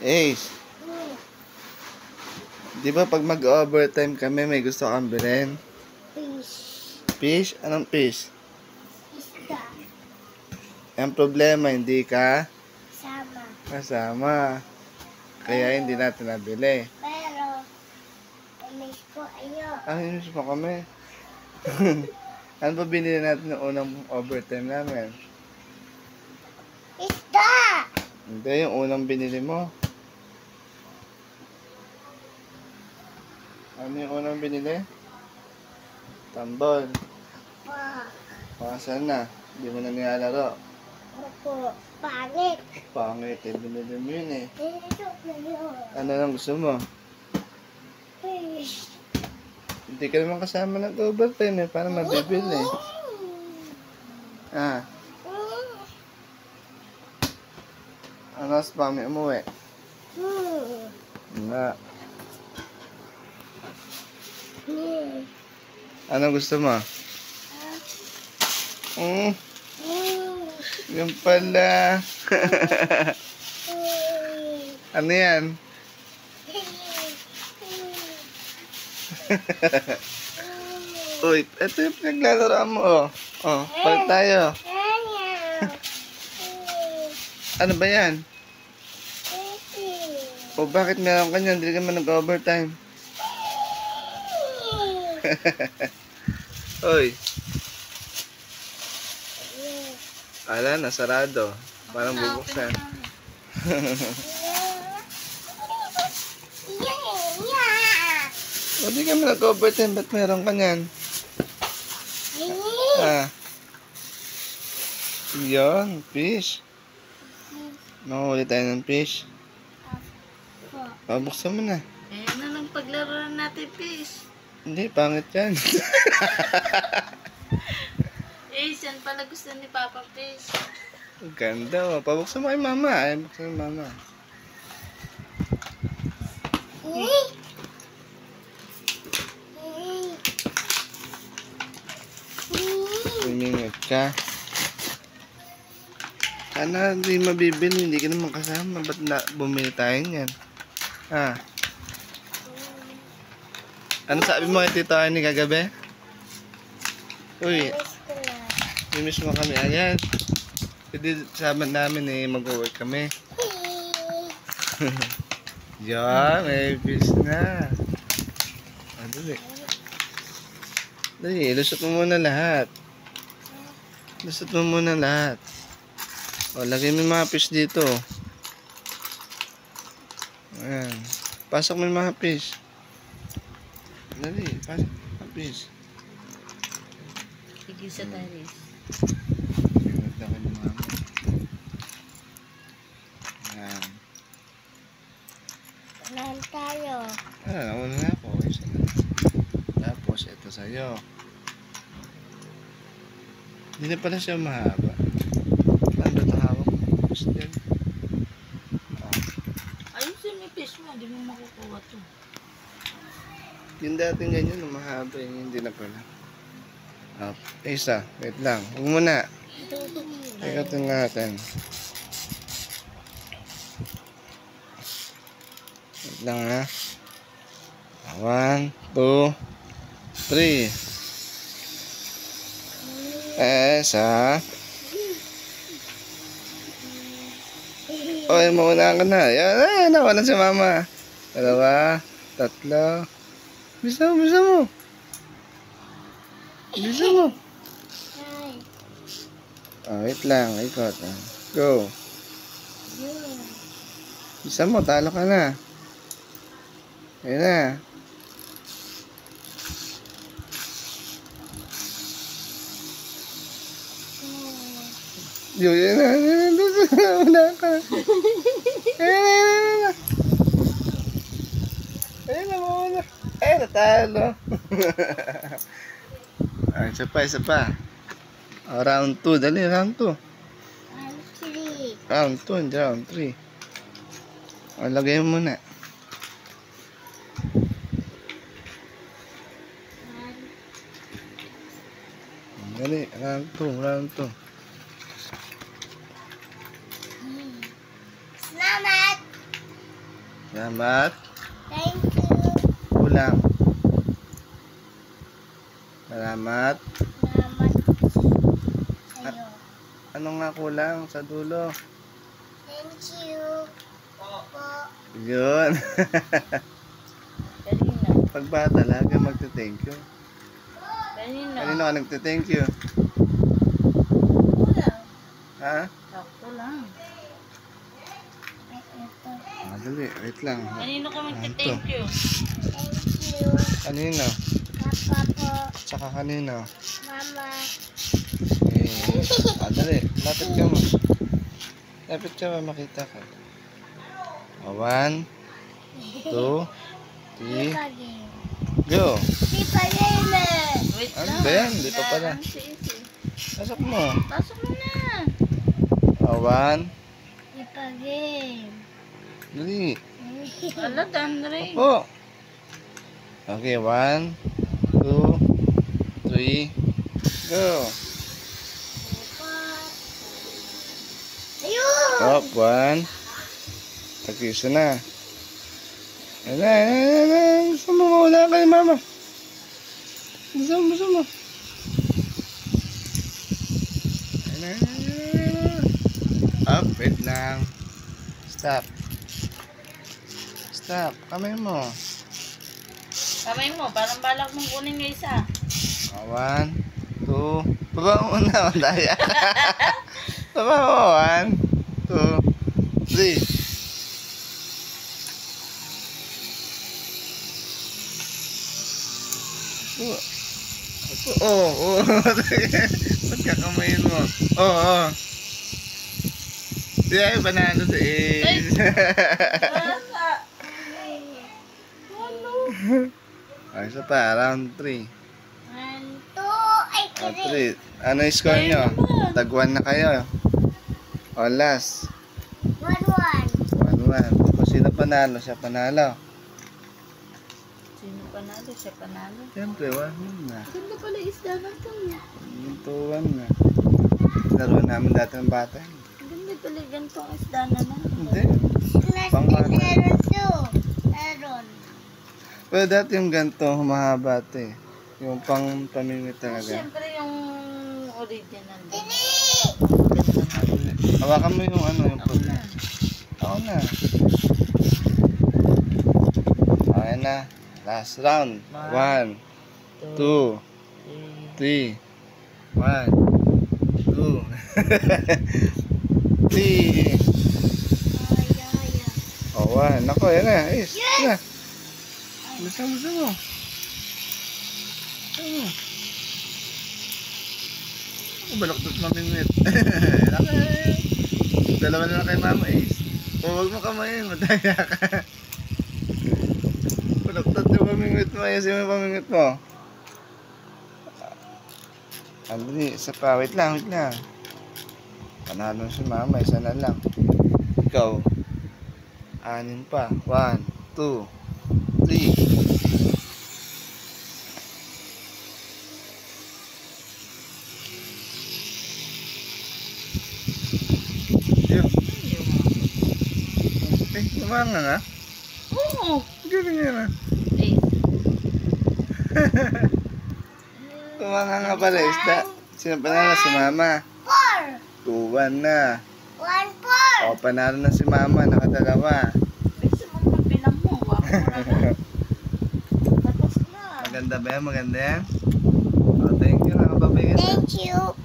Ace, di ba pag mag-overtime kami, may gusto kang bilhin? Fish. Fish? Anong fish? Isda. Ang problema, hindi ka Sama. kasama. Kaya hindi natin nabili. Pero, miss ko ayo. Miss mo kami. Ano ba binili natin ng unang overtime namin? Isda! Hindi, yung unang binili mo. Ano yung unang binili? Tambol. Saan na? Hindi mo na nilalaro. Opo. Pangit. Pangit, binili mo yun eh. Ito na yun. Ano lang gusto mo? Fish. Hindi ka naman kasama ng overtime eh, para mabibili. Ano sa pami umuwi? Nga. Ano gusto mo? Yung pala. Ano yan? Uy, ito yung pinaglalaro mo oh. Oh, palit tayo. Ano ba yan? O bakit meron ka niyan? Hindi ka man nag-overtime. Uy. Ala, nasarado. Parang bubuksan. Hindi ka man nag-overtime. Ba't meron ka niyan? Yan, fish. Nakahuli tayo ng fish. Buksan mo na. Ano lang paglaro natin, fish? Hindi, pangit yan. Yan pala gusto ni Papa, fish. Ganda oh. Pabuksan mo kay mama. Ay, buksan mo mama. Tumingit ka. Sana hindi mabibili, hindi ka naman kasama. Ba't na bumili tayo niyan? Ano sabi mo kay Tito Arnie kagabi? Uy, miss mo kami agad. Hindi sama namin eh, mag-work kami. Yan, may fish na. Dali. Dali, lusot mo muna lahat. Lusot mo muna lahat. O, lagay mo yung mga fish dito. Ayan. Pasok mo yung mga fish. Dali, pasok mga fish. Higil sa taris. Lagay mo mga ayan. Saan tayo? Nauna na ako. Isa na. Tapos, ito sa'yo. Hindi na pala siya mahaba. Ano ito hawak mo? Still. Ayun sa may fish mo, hindi mo makukuha to. Yung dating ganyan, mahaba yun. Hindi na pala. Isa, wait lang. Huwag mo na. Ikatin natin. Wait lang ha. 1, 2, 3. Isa. Oy, mauna ka na. Yan, nawalan si mama. 2, 3. Bisa mo, bisa mo. Bisa mo. Wait lang, ikot. Go. Bisa mo, talo ka na. Ayun na. Yun na. Wala ka. Ayun na, mawala. Natalo. Isa pa. Round 2, dali, round 2. Round 2, hindi round 3. Lagay mo muna. Dali, round 2. Salamat! Salamat. Thank you. Kulang. Salamat. Salamat sa'yo. Ano nga kulang sa dulo? Thank you. Po. Yun. Kanina. Pag bata, lagi magte-thank you. Kanina. Kanino ka nagte-thank you? Kulang. Ha? Sakto lang. Ay, ito. Madali, wait lang. Kanino ka magte-thank you? Thank you. Kanino? Papa po. Tsaka kanino? Mama. Madali, lapit ka mo. Lapit ka ba makita ka? 1, 2, 3, Pagin. go! Si Pagin Wait Ano lang. ba yan? Dito pala. Ano si Isi? Pasok mo. Pasok mo na. 1, Si Pagin. dali. Wala, Dandre. Opo. Okay, 1, 2, 3, go! Ayun! Up, 1. Tag-isa na. Ayan na, ayan na, ayan na. Gusto mo, mawala ka ni mama. Gusto mo, gusto mo. Ayan na, ayan na, ayan na. Up, wait lang. Stop. Stop, kamay mo. Kamay mo, parang balak mong kunin yung isa. 1, 2, baba mo na, madaya. Baba mo, 1, 2, 3. Oo. Ba't kakamayin mo? Oo. Di ay, panalo sa Ace. Wala. Ay, isa pa, round 3. 1, 2, ay, kiri. Ano yung score nyo? Tag-1 na kayo. O, last. 1, 1. 1-1. Kung sino panalo, siya panalo. Sino panalo? Siya panalo. Siyempre, 1-1 na. Ganda pala isda na to. Yung 2-1 na. Laro namin dati ng bata. Ganda pala gantong isda na na. Hindi. Last Pang bata. meron to. Meron. Pero dati yung ganito, humahaba ito eh. Yung pang pamimit talaga. Siyempre yung original. Tini! Hawakan mo yung ano, yung Ako na. Ako na. Okay na. Last round. 1, 2, 3. 1, 2, 3. Ay, ay, ay. Oh, 1. Nako, yan na. Ace. Yes! Na. Gusto mo. Gusto mo. Ako, balaktot mamingwit. Dalawa na lang kay Mama Ace. O, huwag mo kamayin. Madaya ka. Balaktot yung mamingwit mo. Ayusin mo yung mamingwit mo. Andali, isa pa. Wait lang. Panalo si Mama. Isa na lang. Ikaw. 6 pa. 1, 2, 3. Yun. Lumanga nga. Oo. Galing yan ah. Lumanga nga pala isda. Sino panalo? Si Mama. 4. 2-1 na. 1, 4. O, panalo na si Mama. Nakadalawa. Gusto mo magbilang mo. Wako na. Tapos na. Maganda ba yan? Maganda yan? O, thank you. Nakapabigay. Thank you.